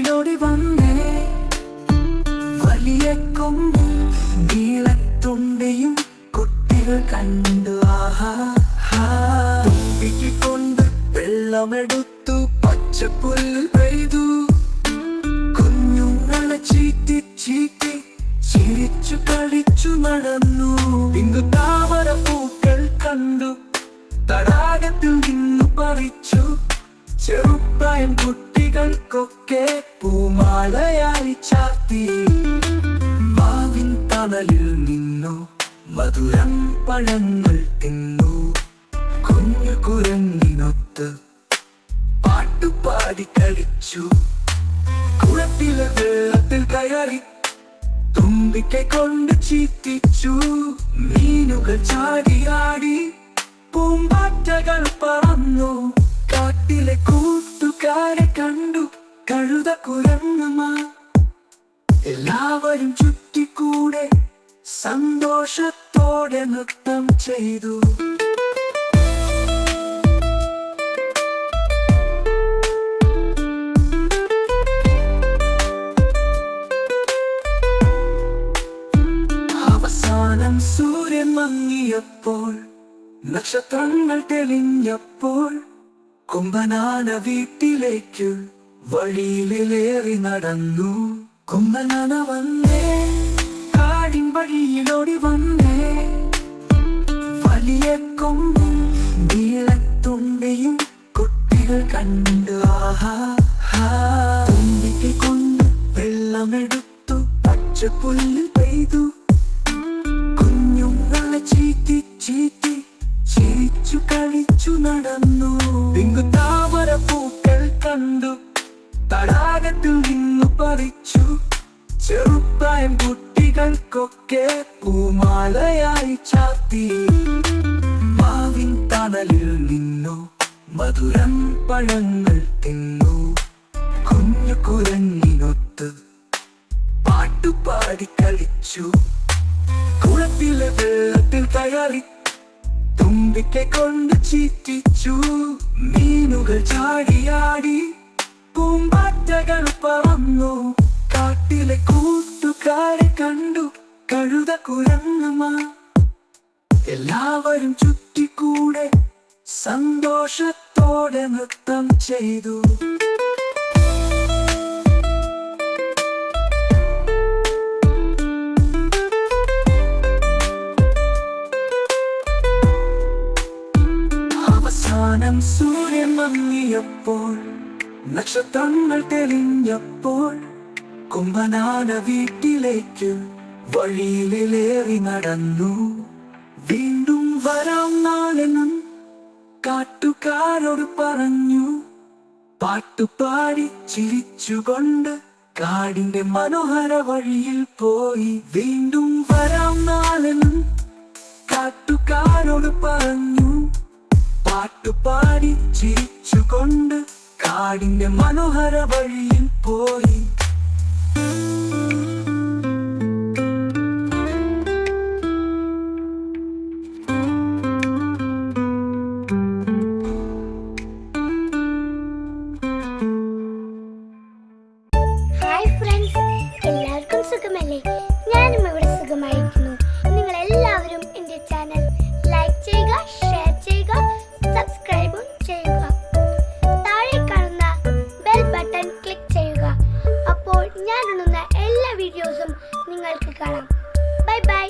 വഴിയിലോടി വന്നേ വലിയ കൊമ്പും നീളത്തുണ്ടയും കുട്ടികൾ കണ്ടു ആഹാ തുമ്പിക്ക് കൊണ്ട് വെള്ളമെടുത്തു പച്ചപ്പുല്ല് പെയ്തു കുഞ്ഞുങ്ങളെ ചീറ്റി ചീറ്റി ചിരിച്ചു കളിച്ചു നടന്നു ഇന്നു താമര പൂക്കൾ കണ്ടു തടാകത്തിൽ നിന്നു പറിച്ചു ചെറുപ്രായം കുട്ടികൾക്കൊക്കെ പൂമാലയായി ചാർത്തി മാവിൻ തണലിൽ നിന്നു മധുരം പഴങ്ങൾ തിന്നു കുഞ്ഞു കുരങ്ങിനൊത്ത് പാട്ടുപാടി കളിച്ചു കുളത്തിലെ വെള്ളത്തിൽ കയറി തുമ്പിക്കൈ കൊണ്ട് ചീറ്റിച്ചു മീനുകൾ ചാടിയാടി പൂമ്പാറ്റകൾ പറന്നു കാട്ടിലെ കൂട്ടുകാരെ കണ്ടു കഴുത കുരങ്ങന്മാർ എല്ലാവരും ചുറ്റിക്കൂടെ സന്തോഷത്തോടെ നൃത്തം ചെയ്തു അവസാനം സൂര്യൻ മങ്ങിയപ്പോൾ നക്ഷത്രങ്ങൾ തെളിഞ്ഞപ്പോൾ കുംഭനാന വീട്ടിലേക്ക് വഴിയിലേറി നടന്നു കുംഭനാന വന്നേ കാടിൻ വഴിയിലോടി വന്നേ വലിയ കൊമ്പും നീളത്തുണ്ടയും കുട്ടികൾ കണ്ടു ആഹാ തുമ്പിക്ക് കൊണ്ട് വെള്ളമെടുത്തു പച്ചപ്പുല്ല് പെയ്തു കുഞ്ഞുങ്ങളെ ചീറ്റി ചീറ്റി ചിരിച്ചു കളിച്ചു നടന്നു ഇങ്ങു താമര പൂക്കൾ കണ്ടു തടാകത്തിൽ നിന്നു പറിച്ചു ചെറുപ്രായം കുട്ടികൾക്കൊക്കെ പൂമാലയായി ചാർത്തി മാവിൻ തണലിൽ നിന്നു മധുരം പഴങ്ങൾ തിന്നു കുഞ്ഞു കുരങ്ങിനൊത്ത് പാട്ടുപാടി കളിച്ചു കുളത്തിലെ വെള്ളത്തിൽ കയറി തുമ്പിക്കൈ കൊണ്ട് ചീറ്റിച്ചു മീനുകൾ ചാടിയാടി പൂമ്പാറ്റകൾ പറന്നു കാട്ടിലെ കൂട്ടുകാരെ കണ്ടു കഴുത കുരങ്ങന്മാർ എല്ലാവരും ചുറ്റിക്കൂടെ സന്തോഷത്തോടെ നൃത്തം ചെയ്തു അവസാനം സൂര്യൻ മങ്ങിയപ്പോൾ നക്ഷത്രങ്ങൾ തെളിഞ്ഞപ്പോൾ കുംഭനാന വീട്ടിലേക്ക് വഴിയിലേറി നടന്നു വീണ്ടും വരാം നാളെന്നും കാട്ടുകാരോട് പറഞ്ഞു പാട്ടുപാടി ചിരിച്ചുകൊണ്ട് കാടിന്റെ മനോഹര വഴിയിൽ പോയി വീണ്ടും വരാം നാളെന്നും കാട്ടുകാരോട് പറഞ്ഞു പാട്ടുപാടി ചിരിച്ചുകൊണ്ട് കാടിന്റെ മനോഹര വഴിയിൽ പോയി ഹായ് ഫ്രണ്ട്സ്, എല്ലാവർക്കും സുഖമല്ലേ? ഞാനും ഇവിടെ സുഖമായിരിക്കുന്നു. നിങ്ങൾ എല്ലാവരും എൻ്റെ ചാനൽ ലൈക്ക് ചെയ്യുക, ഷെയർ ചെയ്യുക, സബ്സ്ക്രൈബും ചെയ്യുക. താഴെ കാണുന്ന ബെൽ ബട്ടൺ ക്ലിക്ക് ചെയ്യുക. അപ്പോൾ ഞാൻ ഇടുന്ന എല്ലാ വീഡിയോസും നിങ്ങൾക്ക് കാണാം. Bye bye.